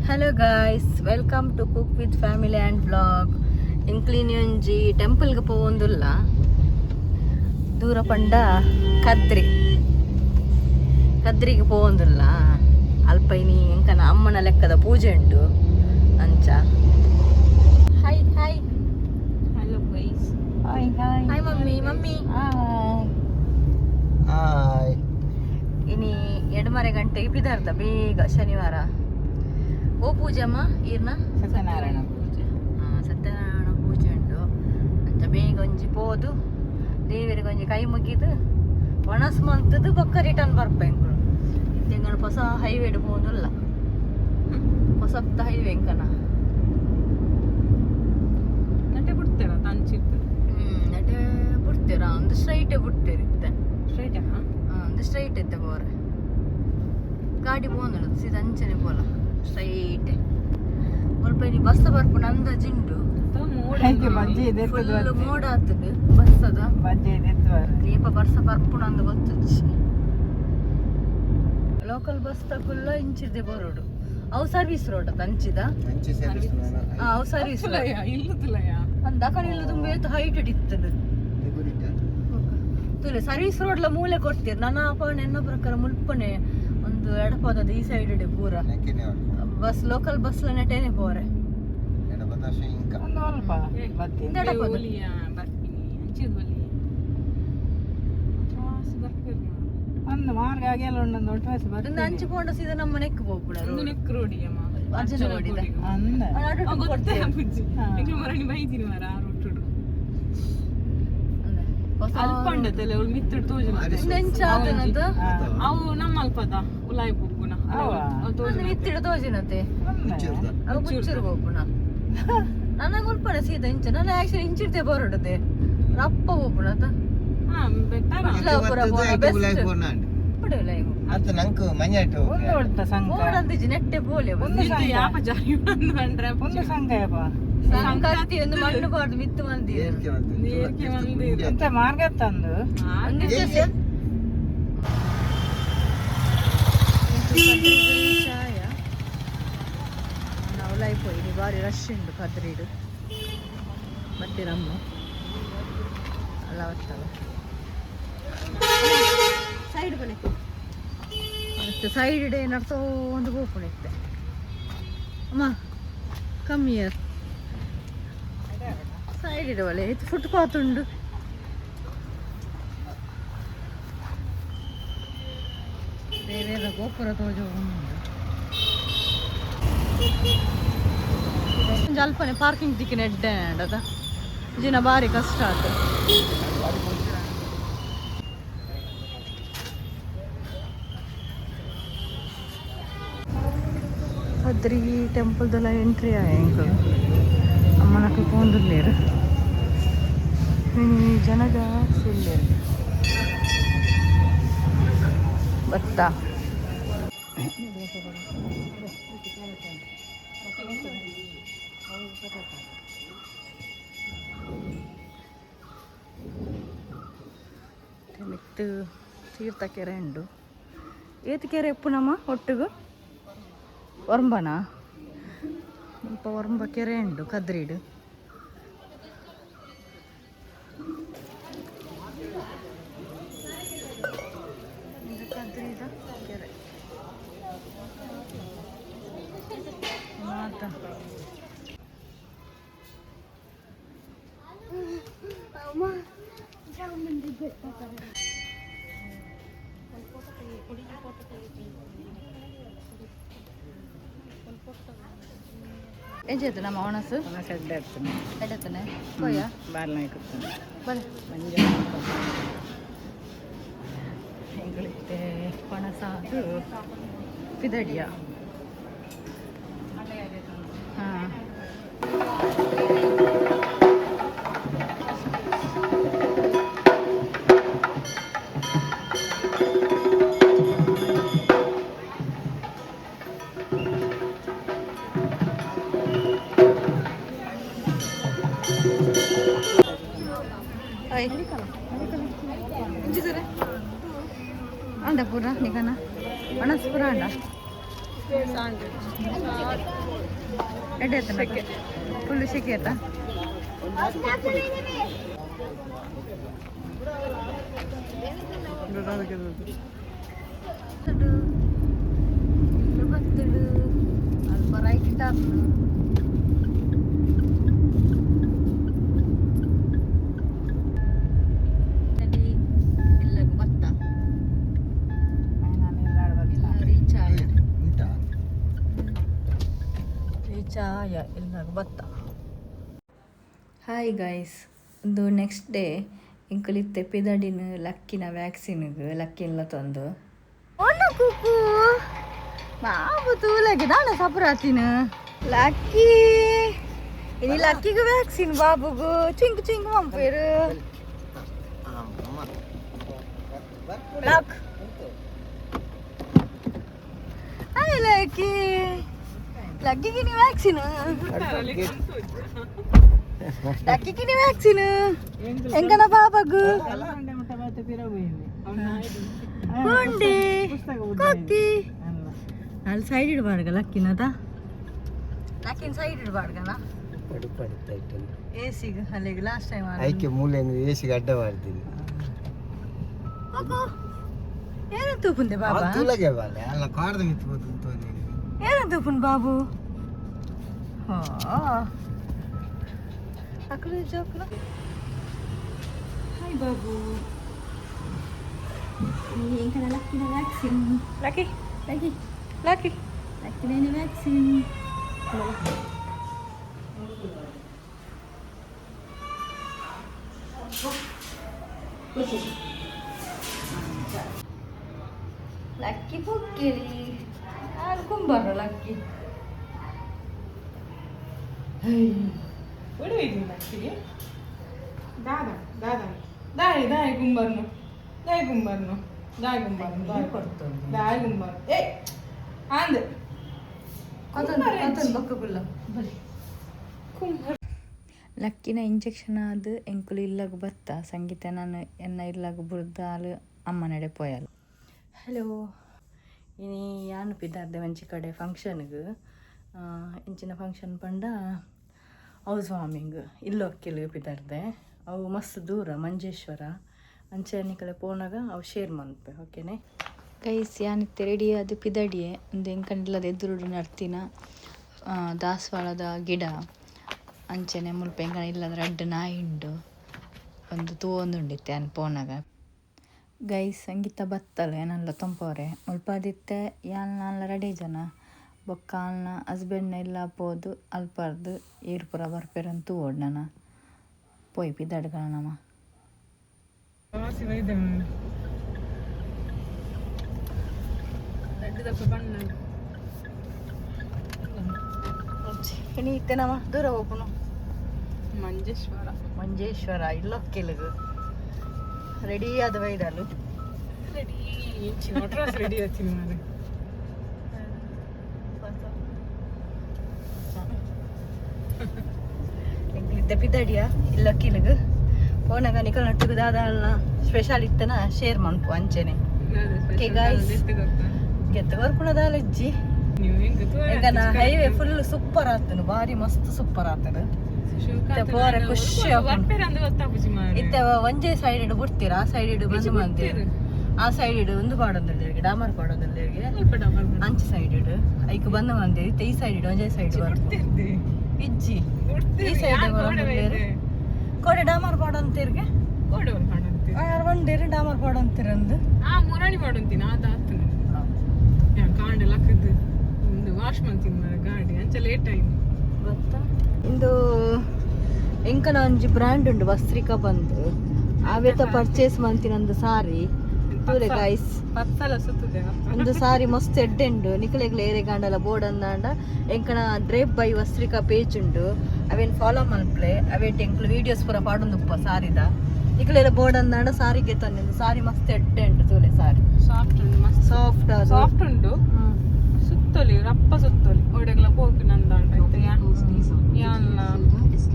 Hello guys, welcome to cook with family and vlog. ಇಂಕ್ಲಿನಿ ಒಂಜಿ ಟೆಂಪಲ್ಗೆ ಪೋವೊಂದುಲ್ಲ, ದೂರ ಪಂಡ ಕದ್ರಿಗೆ ಪೋವೊಂದುಲ್ಲ. ಅಲ್ಪೈನಿ ಎಂಕನ ಅಮ್ಮನ ಲೆಕ್ಕದ ಪೂಜೆ ಉಂಟು ಅಂಚ. Hi hi hello guys. Hi hi hi mummy hi. ಇನಿ 2:30 ಗಂಟೆಗೆ ಬಿದಾರ್ದ ಬೇಗ ಶನಿವಾರ. ಓ ಪೂಜಮ್ಮ ಈರ್ನ ಸತ್ಯನಾರಾಯಣ ಪೂಜೆ. ಸತ್ಯನಾರಾಯಣ ಪೂಜೆ ಉಂಟು ಅಂಚ ಬೇಗ ಒಂಜಿ ಪೋದು ದೇವರಿಗೆ ಒಂಜಿ ಕೈ ಮುಗಿದು ಒಣಸ್ ಮಂತದ್ದು ಬೊಕ್ಕ ರಿಟರ್ನ್ ಬರ್ಪೆಂಕು. ತೆಂಗಣ ಹೊಸ ಹೈವೇಡ್ ಪೋದುಲ್ಲ, ಹೊಸತ್ತ ಹೈವೇ ಎಂಕನ ನಟೆ ಬಿಡ್ತೇರ ತಂಚಿತ್ತು. ನಟೆ ಬಿಡ್ತೀರ ಒಂದು ಸ್ಟ್ರೈಟೇ ಬಿಡ್ತೀರಿತ್ತೆ. ಸ್ಟ್ರೈಟ್ ಒಂದು ಸ್ಟ್ರೈಟ್ ಇತ್ತೆ ಬೋರೆ ಗಾಡಿ ಪೋಂದು ಸೀದಾ ಅಂಚನೆ ಪೋಲ ಸ್ಟ್ರೈಟ್. ಸ್ವಲ್ಪ ನೀ ಬಸ್ ಬರ್ಪುಣ ಅಂದಾಜಿಂಡು ಫುಲ್ ಮೋಡ ಆಗ್ತದೆ ಬಸ್ಸದ ದೀಪ ಬರ್ಸ ಬರ್ಪುಣ ಅಂದ ಗೊತ್ತುಚ್ಚಿ. Local bus ತಗೊಲ್ಲ ಇಂಚಿದೆ ಬರೋಡು. ಅವು ಸರ್ವಿಸ್ ರೋಡ್ ಅಂತ ಅಂಚಿದ ಅವು ಸರ್ವಿಸ್ ಅಂದ ಕಡೆ ಇಲ್ಲ ತುಂಬ ಹೈಟ್ ಇತ್ತದು ತುಲೆ ಸರ್ವಿಸ್ ರೋಡ್ಲ ಮೂಲೆ ಕೊಡ್ತೀರಿ. ನನ್ನ ಅಪ್ಪನ ಎನ್ನೋ ಪ್ರಕಾರ ಮುಲ್ಪನೆ ಒಂದು ಎಡಪದ ಈ ಸೈಡ್ ಇಡೆ ಪೂರ ಬಸ್ ಲೋಕಲ್ ಬಸ್ ನೆಟೇನೆ ಪೋರೆ ಅಂಚು ಪೋಂಡ ಸೀದಾ ನಮ್ಮ ನೆಕ್ ಹೋಗ್ಬಿಡ ಅವು ನಮ್ಮ ಅಲ್ಪದ ಉಲಾಯಿ ಬುಗ್ಗುನ ಮಿತ್ತಿಡ ತೋಜಿನತೆ ಅವು ಮುಚ್ಚರು ಹೋಗ್ಬಿಣ. ನನಗೆ ಉಲ್ಪನೆ ಸೀದಾ ಇಂಚ ನಾನು ಆಕ್ಚುಲಿ ಇಂಚಿಡ್ತೆ ಬರೋಡದೆ ರಪ್ಪ ಹೋಗ್ಬಿಣ ನೆಟ್ಟೆ ಬೋಲೆ ಸಂಕ್ರಾಂತಿ ಒಂದು ಮಣ್ಣು ಬಾರ್ದು ಮಿತ್ತು ಮಂದಿ ಮಾರ್ಗ ತಂದು ನಾವು ಲೈಫ್ ಹೋಗಿ ಭಾರಿ ರಶ್ ಉಂಟು ಕದ್ರೀಡು ಬಟ್ಟಿರಮ್ಮ ಅಲ್ಲ ಒತ್ತಲ್ಲ ಸೈಡ್ ಬಲೆ ಮತ್ತೆ ಸೈಡ್ ಇಡೆ ನಡ್ಸೋ ಒಂದು ಗೋಪುಣ ಇತ್ತೆ ಅಮ್ಮ ಕಮ್ಮಿ ಸೈಡ್ ಇಡವಳೆ ಇದು ಫುಟ್ಪಾತ್ ಉಂಡು. ಬೇರೆ ಗೋಪುರ ತೋಜ ಅಲ್ಪನೆ ಪಾರ್ಕಿಂಗ್ ತಿಕ್ಕಿನ ಎಡ್ಡೆ ಅದ ಜಿನ ಭಾರಿ ಕಷ್ಟ ಆತ. ಅದ್ರಿ ಟೆಂಪಲ್ದೆಲ್ಲ ಎಂಟ್ರಿ ಆಯ್ತು ಅಮ್ಮನಕ್ಕೆ ಪೋಂದಿಲ್ಲೇರು ಜನ ಜಾಸ್ತಿ ಇಲ್ಲೇರು ಭತ್ತ ಮಿತ್ತು ತೀರ್ಥಕೆರೆ ಉಂಡು. ಏತು ಕೆರೆ ಎಪ್ಪುನಮ್ಮ ಒಟ್ಟಿಗೂ ಒರಂಬನ ಸ್ವಲ್ಪ ಒರಂಬ ಕೆರೆ ಉಂಡು ಕದ್ರೀಡು. ಕದ್ರೀದ ಕೆರೆ ಮಾತ ಎಂಚೆತ್ತು ನಮ್ಮ ಒಣಸು ಎಡ್ಡತ್ತನೆ ಕೊಯ್ಯ ಬಲ ಹೆಂಗಳಿತ್ತೆ ಪಣಸಾದು ಪಿದಡಿಯ ಹಾಂ ಅಂಡ ಪೂರ ನಿಗನ ಅಣಸ್ ಪೂರ ಅಂಡ ಎಡೆ ಫುಲ್ ಶೆಕೆ ಆಯ್ತಾ ಬತ್ತಡು ಅಲ್ಪ ರೈಟ್ ಟರ್ನ್ ಚಾಯ ಇಲ್ಲ ಬತ್ತ. ಹಾಯ್ ಗೈಸ್, ಒಂದು ನೆಕ್ಸ್ಟ್ ಡೇ ಇಂಕಲಿತ್ತೆ ಪಿದಡಿನ ಲಕ್ಕಿನ ವ್ಯಾಕ್ಸಿನ್ಗೆ ಲಕ್ಕಿನ್ಲ ತಂದು ಕೂಕು ಬಾಬು ತೂಲಗೆ ದಾಣ ಸಪರಾತಿನ Lucky ini laki ke vaksin babu go cing cing mampir lak hai laki laki kini vaksin laki kini vaksin engkana babagu bonde kokki al side idbadga lakinada lakin side idbadgana AC ಅಲ್ಲಿಗೆ last time ಐಕೆ ಮೂಲೆ AC ಅಡ್ಡ ಮಾಡ್ತೀನಿ ಹೋಗೋ ಏನಂತ ಪುಂದೆ ಬಾಬಾ ತುಲಗೆ ಬಾಲೆ ಅಲ್ಲ ಕಾರ್ದ ಮಿತ್ತು ಬಂತು ಏನಂತ ಪುನ್ ಬಾಬು ಹಾ ಅಕಲು ಜೋಕಲ ಹಾಯ್ ಬಾಬು ನೀ ಎಂಕನ ಲಕ್ಕಿನ ವ್ಯಾಕ್ಸಿನ್ ಲಕ್ಕಿ ಲಕ್ಕಿ ಲಕ್ಕಿ ಲಕ್ಕಿನ ವ್ಯಾಕ್ಸಿನ್ ಲಕ್ಕಿ ಪೊಕ್ಕಿರಿ ನಾನು ಕುಂಬಾರ ಲಕ್ಕಿ ಬಿಡುವಿದ್ದೀನಿ ಲಕ್ಕಿಗೆ ದಾದ ದಾದ ದಾಯಿ ದಾಯಿ ಕುಂಬರ್ನು ದಾಯಿ ಕುಂಬರ್ನು ದಾಯಿ ಕುಂಬರ್ನು ದಾಯಿ ಕೊಡ್ತೇನೆ ದಾಯಿ ಕುಂಬರ್ ಏ ಅಂದ್ ಕೊತ್ತೊಂದು ಬೊಕ್ಕಗುಲ್ಲ ಬಲಿ ಕುಂಬರ್ ಲಕ್ಕಿನ ಇಂಜೆಕ್ಷನ್ ಆದ ಎಂಕುಲು ಇಲ್ಲಾಗ ಬತ್ತ ಸಂಗೀತ ನಾನು ಎನ್ನ ಇಲ್ಲಾಗ ಬುರ್ದಾಲು ಅಮ್ಮ ನಡೆ ಪೋಯಲು ಹಲೋ ಇನಿ ಯಾನು ಪಿದಾರ್ದೆ ಮಂಚಿ ಕಡೆ ಫಂಕ್ಷನ್ಗೆ ಇಂಚಿನ ಫಂಕ್ಷನ್ ಪಂಡ ಹೌಸ್ ವಾರ್ಮಿಂಗ್ ಇಲ್ಲೊಕ್ಕಿಲ್ ಪಿದಾರ್ದೆ ಅವು ಮಸ್ತ್ ದೂರ ಮಂಜೇಶ್ವರ ಅಂಚೆ ಕಡೆ ಪೋನಾಗ ಅವು ಶೇರ್ ಮನ್ಪೆ ಓಕೆನೆ ಕೈಸ್ ಯಾನಿತ್ತೆ ರೆಡಿ ಅದು ಪಿದಡಿಯೇ ಒಂದು ಎಂಕಂಡ್ಲದ ಎದುರುಡು ನಡ್ತಿನ ದಾಸವಾಳದ ಗಿಡ ಅಂಚೆನೆ ಮುಲ್ಪ ಎಂಗನ ಇಲ್ಲದ್ರೆ ಅಡ್ಡ ನಾಯಿ ಉಂಡು ಒಂದು ತೂವೊಂದುಂಡಿತ್ತೆ ಅನ್ ಪೋನಾಗ ಗೈಸ್ ಸಂಗೀತ ಬತ್ತಲ್ಲ ಏನಲ್ಲ ತಂಪವ್ರೆ ಮುಲ್ಪದಿತ್ತೆ ಯಾನ ರೆಡಿ ಜನ ಬೊಕ್ಕ ಅಲ್ನ ಹಸ್ಬೆಂಡ್ನ ಇಲ್ಲ ಪೋದು ಅಲ್ಪರ್ದು ಈರ್ಪುರ ಬರ್ಪೇರಂತೂ ಓಡ್ ನನ್ನ ಪೋಯ್ ಪಿದಡ್ಗಳ ನಮ್ಮ ಇತ್ತೆ ನಮ್ಮ ದೂರ ಹೋಗುನು ಮಂಜೇಶ್ವರ ಮಂಜೇಶ್ವರ ಇಲ್ಲೊಕ್ಕಿಲ್ಗು ರೆಡಿ ಆದ ವೈದಲು ರೆಡಿ ರೆಡಿ ಆಯ್ತೀನಿ ನಾನು ಎಂಕ್ಲಿದ್ದ ಪಿದಡಿಯ ಇಲ್ಲೊಕ್ಕಿಲ್ಗು ಪೋನಾಗ ನಿಕಲ್ ನಟ್ಟುಗು ದಾದಾಲ್ನ ಸ್ಪೆಷಲ್ ಇತ್ತನ ಶೇರ್ ಮನ್ಪು ಅಂಚೆನೆ ಗೆತ್ತು ಬರ್ಪುಣದಾಲಜ್ಜಿ ಎಂಕನ ಹೈವೇ ಫುಲ್ ಸೂಪರ್ ಆತನು ಭಾರಿ ಮಸ್ತ್ ಸೂಪರ್ ಆತನು ಪೋರೆ ಖುಷಿ ಇತ್ತೆ ಒಂಜೇ ಸೈಡ್ ಇಡು ಬಿಡ್ತೀರಾ ಆ ಸೈಡ್ ಇಡು ಬಂದು ಮಂದಿರ ಆ ಸೈಡ್ ಇಡು ಒಂದು ಪಾಡೊಂದಿಗೆ ಡಾಮರ್ ಪಾಡೊಂದಿಗೆ ಅಂಚ ಸೈಡ್ ಇಡು ಐಕ್ ಬಂದು ಮಂದಿರ ಇತ್ತೆ ಈ ಸೈಡ್ ಇಡು ಒಂಜೇ ಸೈಡ್ ಇಜ್ಜಿ ಈ ಸೈಡ್ ಕೋಡೆ ಡಾಮರ್ ಪಾಡೊಂತಿರ್ಗೆ ಒಂದೇರು ಡಾಮರ್ ಪಾಡೊಂತಿರಂದು ಮುರಾಣಿ ಮಾಡಂತೀನಿ ಅದಾತು ಕಾಂಡೆ ಲಕ್ಕದ್ದು ಒಂದು ವಾಶ್ ಮಾಡ್ತೀನಿ ಗಾಡಿ ಅಂಚ ಲೇಟ್ ಆಯ್ತು ಗೊತ್ತಾ ಇಂದು ಎಂಕನ ಒಂಜಿ ಬ್ರ್ಯಾಂಡ್ ಉಂಡು ವಸ್ತ್ರಿಕಾ ಬಂದು ಆವೇತ ಪರ್ಚೇಸ್ ಮಂತಿನೊಂದು ಸಾರಿ ತೂಲೆ ಗೈಸ್ ಪತ್ತಲ ಸುತ್ತದೆ ಒಂದು ಸಾರಿ ಮಸ್ತ್ ಎಡ್ಡೆಂಡು ನಿಕಲೆಗ್ಲ ಏರೆಗಾಂಡಲ ಬೋರ್ಡ್ ಅಂದಾಂಡ ಎಂಕನ ಡ್ರೇಪ್ ಬೈ ವಸ್ತ್ರಿಕಾ ಪೇಜ್ ಉಂಡು ಅವೇನ್ ಫಾಲೋ ಮಲ್ಪ್ಲೆ ಅವೇಟ್ ಎಂಕ್ಲು ವೀಡಿಯೋಸ್ ಪೂರ ಪಾಡೊಂದುಪ್ಪ ಸಾರಿದ ನಿಕಲೆಲ್ಲ ಬೋರ್ಡ್ ಅಂದಾಂಡ ಸಾರಿಗೆ ತಂದಿದ್ದು ಸಾರಿ ಮಸ್ತ್ ಎಡ್ಡೆಂಡು ತೂಲೆ ಸಾರಿ ಸಾಫ್ಟ್ ಉಂಡು ಮಸ್ತ್ ಸಾಫ್ಟ್ ಸಾಫ್ಟ್ ಉಂಡು ಸುತ್ತೊಲಿ ರಪ್ಪ ಸುತ್ತೊಲಿ ಒಡೆಗ್ಲ ಹೋಗಿ ನಂದಾಂಡ ಯಾನ್ಲ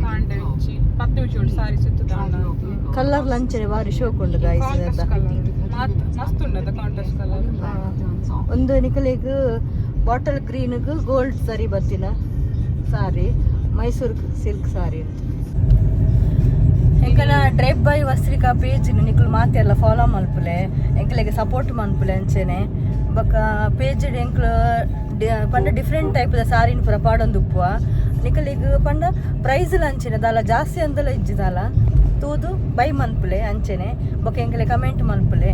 ಕಾಂಡೆ ಉಂಚಿ ಪತ್ತೆ ಉಂಚಿ ಉಂಟು ಸಾರಿ ಸುತ್ತದಾಂಡ ಕಲರ್ ಲಂಚನೆ ಬಾರಿ ಶೋಕ್ ಉಂಡು ಗಾಯ್ಸ್ ಮಸ್ತ್ ಉಂಡು ಅದು ಕಾಂಟ್ರಾಸ್ಟ್ ಕಲರ್ ಒಂದು ನಿಕಲೆಗ್ ಬಾಟಲ್ ಗ್ರೀನ್ಗೂ ಗೋಲ್ಡ್ ಸರಿ ಬತ್ತಿನ ಸಾರಿ ಮೈಸೂರು ಸಿಲ್ಕ್ ಸಾರಿ ಅಂತ ಎಂಕಲ ಡ್ರೈವ್ ಬೈ ವಸ್ತ್ರಿಕಾ ಪೇಜ್ ನಿಕ್ಲು ಮಾತೆಲ್ಲ ಫಾಲೋ ಮಲ್ಪುಲೆ ಎಂಕಲಿಗೆ ಸಪೋರ್ಟ್ ಮನ್ಪುಲೆ ಅಂಚೆನೆ ಬೊಕ್ಕ ಪೇಜ್ ಎಂಕ್ಲು ಪಂಡ ಡಿಫ್ರೆಂಟ್ ಟೈಪ್ದ ಸಾರಿನ ಪೂರ ಪಾಡೊಂದುಪ್ಪುವ ನಿಕಲಿಗೆ ಪಂಡ ಪ್ರೈಸ್ಲ ಅಂಚೆನೆ ದಾಲ ಜಾಸ್ತಿ ಅಂದಲ ಇಜ್ಜಿದಾಲ ತೂದು ಬೈ ಮನ್ಪುಲೆ ಅಂಚೆನೆ ಬೊಕ್ಕ ಎಂಕಲೆ ಕಮೆಂಟ್ ಮನ್ಪುಲೆ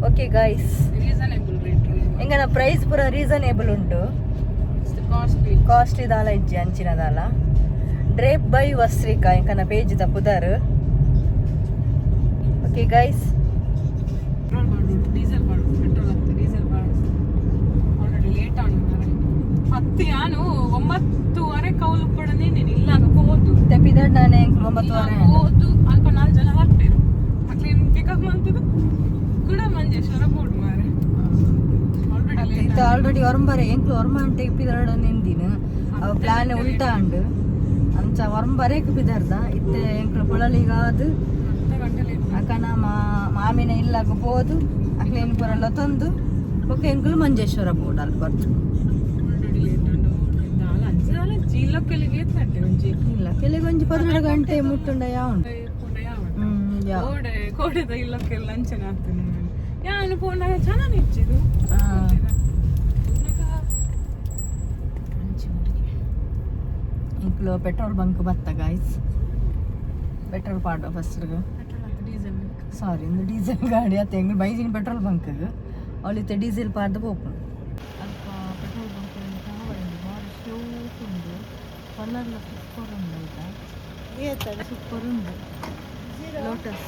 ಓಕೆ ಗೈಸ್ ರೀಸನೇಬಲ್ ರೇಟ್ ಎಂಗನ ಪ್ರೈಸ್ ಪೂರ ರೀಸನೇಬಲ್ ಉಂಟು ಕಾಸ್ಟ್ಲಿ ದಾಲ ಇಜ್ಜಿ ಅಂಚಿನ ದಾಲ ಡ್ರೇಪ್ ಬೈ ವಸ್ತ್ರಿಕಾ ಎಂಕನ ಪೇಜ್ ದ ಪುದರ್ ಓಕೆ ಗೈಸ್ ಡೀಸೆಲ್ ಮಾಡು ಪೆಟ್ರೋಲ್ ಹತ್ತು ಡೀಸೆಲ್ ಮಾಡು ಆಲ್ರೆಡಿ ಲೇಟ್ ಆಗಿ ಹತ್ತು ನಾನು 9:30 ಕೌಲು ಪಡನೆ ನೀನು ಇಲ್ಲ ಹೋದು ತೆಪ್ಪಿದಾಡ್ ನಾನೇ 9:30 ಹೋದು ಅಲ್ಪ 4 ಜನ ಬರ್ತೀರು ಅಕ್ಲೇನ್ ಪಿಕಪ್ ಮಾಡ್ತದ ಕೂಡ ಮಂಜೇಶ್ವರ ಬೋರ್ಡ್ ಮಾರೆ ಆಲ್ರೆಡಿ ಒರಂಬರೆ ಎಂಕ್ಲು ಒರ್ಮಂಟೆ ಇಪ್ಪಿದಾಡ ನಿಂದಿನ ಅವ ಪ್ಲಾನ್ ಉಲ್ಟಾ ಅಂಡು ಅಂಚ ಒರಂಬರೆಕ್ ಬಿದಾರ್ದ ಇತ್ತೆ ಎಂಕ್ಲು ಪುಳಲಿಗಾದು ಅಕನ ಮಾಮಿನ ಇಲ್ಲಾಗ ಹೋದು ಅಕ್ಲೇನು ಪುರಲ್ಲ ತಂದು ಬೊಕ್ಕ ಎಂಕ್ಲು ಮಂಜೇಶ್ವರ ಬೋರ್ಡ್ ಅಲ್ಲಿ ಬರ್ತು ಇಲ್ಲ ಕೆಲಗೊಂಜಿ 12 ಗಂಟೆ ಮುಟ್ಟುಂಡ ಯಾವುದು ಕೋಡೆದ ಇಲ್ಲಕ್ಕೆಲ್ಲ ಅಂಚನೆ ಆಗ್ತದೆ ಯಾನು ಪೋನಾಗ ಚೆನ್ನಾಗಿ ಇಚ್ಚಿದು ಇಂಕ್ಲು ಪೆಟ್ರೋಲ್ ಬಂಕ್ ಬತ್ತ ಗಾಯ್ಸ್ ಪೆಟ್ರೋಲ್ ಪಾಡು ಫಸ್ಟ್ ಡೀಸೆಲ್ ಸಾರಿ ಇಂದು ಡೀಸೆಲ್ ಗಾಡಿ ಅತ್ತ ಎಂಗ್ಳು ಬೈಜಿನ ಪೆಟ್ರೋಲ್ ಬಂಕ್ಗೆ ಅವಳಿತ್ತೆ ಡೀಸೆಲ್ ಪಾಡ್ದು ಹೋಗ್ಕೊಂಡು ಅಲ್ಪ ಪೆಟ್ರೋಲ್ ಬಂಕ್ ಭಾರಿ ಶೂಟ್ ಉಂಡು ಕಲರ್ಲ ಸೂಪರ್ ಉಂಡು ಆಯ್ತಾ ಸೂಪರ್ ಉಂಡು ಲೋಟಸ್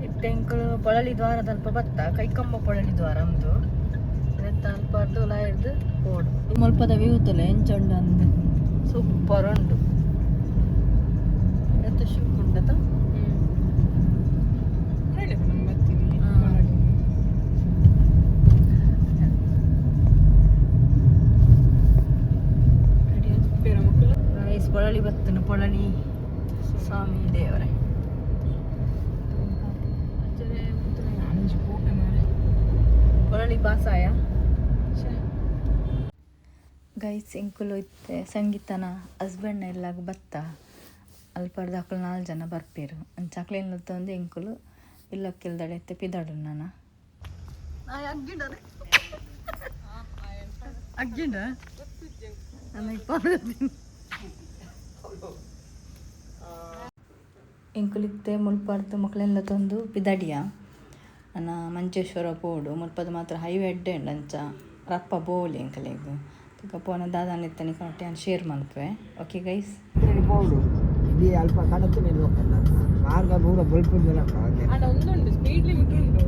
ಇತ್ತೆ ಎಂಕ್ಳು ಪೊಳಲಿ ದ್ವಾರದ ಅಲ್ಪ ಬತ್ತ ಕೈಕಂಬ ಪೊಳಲಿ ದ್ವಾರ ಒಂದು ನೆತ್ತ ಅಲ್ಪ ಅಡ್ಡೋಲ ಹಿಡ್ದು ಓಡು ಮಲ್ಪದ ವ್ಯೂತಲೆ ಎಂಚಂಡು ಅಂದು ಸೂಪರ್ ಉಂಡು ಎತ್ತ ಶೂಟ್ ಉಂಡತ ಪೊಳಲಿ ಬತ್ತನು ಪೊಳಲಿ ಸ್ವಾಮಿ ದೇವರೇ ಪೊಳಲಿ ಬಾಸಾಯ ಗೈಸ್ ಎಂಕುಲು ಇತ್ತೆ ಸಂಗೀತನ ಹಸ್ಬೆಂಡ್ ಎಲ್ಲಾಗ ಬತ್ತ ಅಲ್ಪರ್ದು ಅಕ್ಕಳು 4 ಜನ ಬರ್ಪೇರು ಅಂಚಾಕ್ಲೇನು ತಂದು ಎಂಕುಲು ಇಲ್ಲಕ್ಕಿಲ್ದಡೆ ತೆಪ್ಪಿದಾಡು ನಾನು ಅಗ್ಗಿಂಡ ಎಂಕುಲಿತ್ತೆ ಮುಲ್ಪಾಡ್ದು ಮಕ್ಕಳೆಲ್ಲ ತಂದು ಪಿದಡಿಯ ನನ್ನ ಮಂಜೇಶ್ವರ ಬೋರ್ಡು ಮುಲ್ಪದ ಮಾತ್ರ ಹೈವೇ ಅಡ್ಡೆ ಉಂಡು ಅಂಚ ರಪ್ಪ ಬೋಲಿ ಎಂಕಲೆಗು ಈಗ ಪೋನ ದಾದಾನ ಇತ್ತನಿ ಕಟ್ಟಿ ನಾನು ಶೇರ್ ಮಾಡ್ತೇವೆ ಓಕೆ ಗೈಸ್ ಬೋರ್ಡು ಇದು ಅಲ್ಪ ಕಡತು ನಿಲ್ಬೇಕಲ್ಲ ಮಾರ್ಗ ದೂರ ಬಲ್ಪುಂದಿಲ್ಲ ಅಲ್ಲ ಒಂದುಂಟು ಸ್ಪೀಡ್ ಲಿಮಿಟ್ ಉಂಟು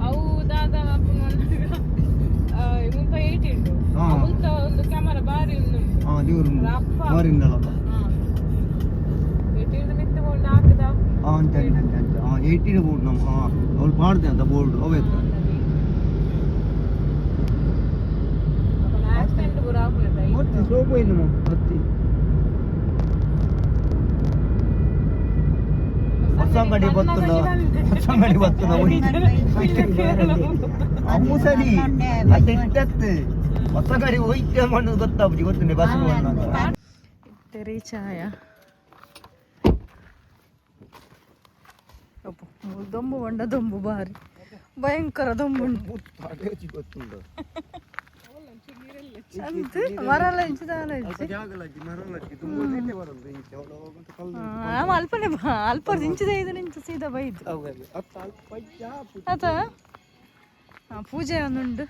ಅವು ದಾದಾ ಮುಲ್ಪ 8 ಉಂಟು ಮುಂತ ಒಂದು ಕ್ಯಾಮರಾ ಬಾರಿ ಉಂಟು ಬೋರಿಂದಲ್ಲ ಏಯ್ಟೀನ್ ಬೋರ್ಡ್ ನಮ್ಮ ಅವ್ರು ಮಾಡ್ದೆ ಅಂತ ಬೋರ್ಡ್ ಅವೇ ಸ್ಲೋ ಹೋಯ್ತು ಹತ್ತಿ ಹೊಸಂಗಡಿ ಬರ್ತದ ಅವು ಸರಿ ಅದು ಇಟ್ಟತ್ತು ಹೊಸ ಗಾಡಿ ಹೋಯ್ತು ಮಾಡೋದು ಗೊತ್ತಾಗ್ಬಿಟ್ಟು ಗೊತ್ತುಂಡೆ ಬಸ್ ಚಾಯ ದೊಂಬು ಬಂಡ ದೊಂಬು ಬಾರಿ ಭಯಂಕರ ದೊಂಬು ಗೊತ್ತುಂಡು ಮರಲ್ಲ ಅಲ್ಪನೇ ಅಲ್ಪ ಇಂಚಿದ 5 ಇಂಚು ಸೀದಾ ಬೈದು ಆತ ಪೂಜೆ ಒಂದುಂಡು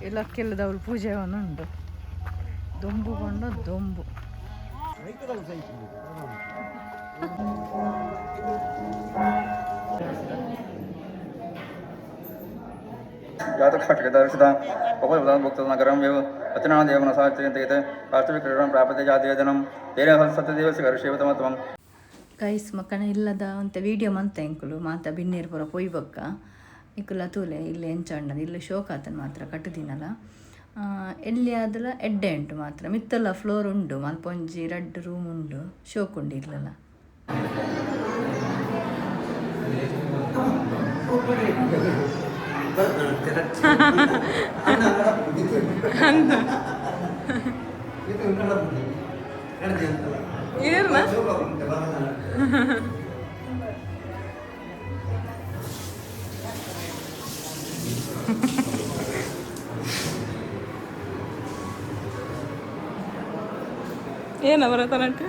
ಇಲ್ಲಕ್ಕೆಲ್ಲದವಳು ಪೂಜೆ ಒಂದುಂಡು ದೊಂಬು ಕೊಂಡ ದೊಂಬು ಜಾತಕ ದರ್ಶಿತ ಭಕ್ತನಗರಂ ಇವ ವಚನಾದೇವನ ಸಾಹಿತ್ಯಂತೆ ವಾಸ್ತವಿಕ ಪ್ರಾಪ್ತಿ ಜಾತಿವೇದನಂ ಬೇರೆ ಸತ್ಯದೇವಸಿ ಕರ್ಷೇವತಮತ್ವಂ ಗೈಸ್ ಮಕ್ಕಳ ಇಲ್ಲದ ಅಂತ ವಿಡಿಯೋ ಮಂತ ಎಂಕುಲು ಮಾತ ಬಿನ್ನೇರು ಪೂರ ಪೊಯ್ಬಕ್ಕ ಇಕ್ಕುಲ ತೂಲೆ ಇಲ್ಲಿ ಎಂಚಂಡ ಇಲ್ಲಿ ಶೋಕ್ ಆತನ ಮಾತ್ರ ಕಟ್ಟುದಿನಲ್ಲ ಎಲ್ಲಿ ಆದಲ ಎಡ್ಡೆ ಉಂಟು ಮಾತ್ರ ಮಿತ್ತಲ್ಲ ಫ್ಲೋರ್ ಉಂಡು ಮಲ್ಪೊಂಜಿ 2 ರೂಮ್ ಉಂಡು ಶೋಕ್ ಉಂಡು ಇಲ್ಲಲ್ಲ ಏರ್ನ ಏನ ಬರತ್ತನಂಟ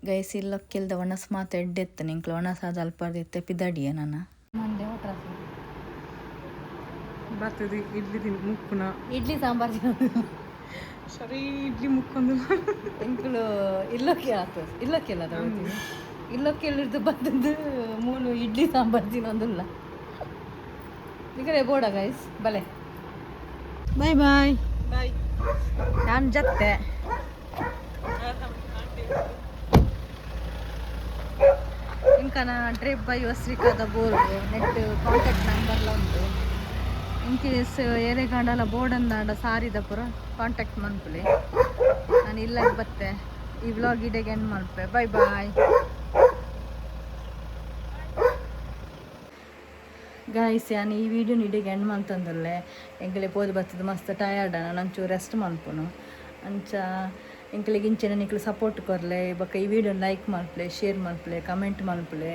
ಗೈಸ್ ಇಲ್ಲೊಕ್ಕಿಲ್ದ ಒಣಸ್ ಮಾತು ಎಡ್ಡೆತ್ತ ನಿಂಕ್ಲು ಒಣಸಾದ ಅಲ್ಪರ್ದಿತ್ತೆ ಪಿದಡಿಯ ನಾನು ಮಂಡೆ ಬರ್ತದೆ ಇಡ್ಲಿ ತಿನ್ ಮುಕ್ಕುನ ಇಡ್ಲಿ ಸಾಂಬಾರ್ ಸರಿ ಇಡ್ಲಿ ಮುಕ್ಕೊಂದು ಇಂಕ್ಲು ಇಲ್ಲೊಕ್ಕೆ ಆಗ್ತದೆ ಇಲ್ಲೊಕ್ಕೆ ಅಲ್ಲ ಇಲ್ಲೊಕ್ಕೆ ಎಲ್ಲಿರ್ದು ಬಂದದ್ದು ಮೂಲು ಇಡ್ಲಿ ಸಾಂಬಾರ್ ತಿನ್ನೊಂದಿಲ್ಲ ಈಗ ಬೋಡ ಗೈಸ್ ಬಲೆ ಬಾಯ್ ಬಾಯ್ ಬಾಯ್ ನಾನು ಜತ್ತೆ ಇಂಕನ ಡ್ರಿಪ್ ಬೈ ವಸ್ರಿಕಾದ ಬೋರ್ಡು ನೆಟ್ ಕಾಂಟ್ಯಾಕ್ಟ್ ನಂಬರ್ಲ ಉಂಟು ಇನ್ ಕೇಸ್ ಏರೆಗಾಂಡಲ ಬೋರ್ಡ್ ಅಂದಾಂಡ ಸಾರಿದ ಪುರ ಕಾಂಟ್ಯಾಕ್ಟ್ ಮನ್ಪುಲಿ ನಾನು ಇಲ್ಲ ಬತ್ತೆ ಈ ವ್ಲಾಗ್ ಇಡೆಗೆ ಎಂಡ್ ಮಲ್ಪೆ ಬಾಯ್ ಬಾಯ್ ಗಾಯ್ಸ್ ನಾನು ಈ ವಿಡಿಯೋ ಇಡೆಗೆ ಎಂಡ್ ಮಲ್ತಂದಲ್ಲೇ ಎಂಕಲೆ ಪೋದು ಬರ್ತದೆ ಮಸ್ತ್ ಟಯರ್ಡ್ ನಂಚೂರು ರೆಸ್ಟ್ ಮಲ್ಪುನು ಅಂಚ ಎಂಕಲಿಗೆ ಇಂಚೆನ ನಿಕ್ಲು ಸಪೋರ್ಟ್ ಕೊರ್ಲೆ ಬೊಕ್ಕ ಈ ವಿಡಿಯೋ ಲೈಕ್ ಮಲ್ಪಲೆ ಶೇರ್ ಮಲ್ಪಲೆ ಕಮೆಂಟ್ ಮಲ್ಪಲೆ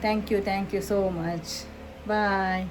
thank you so much bye.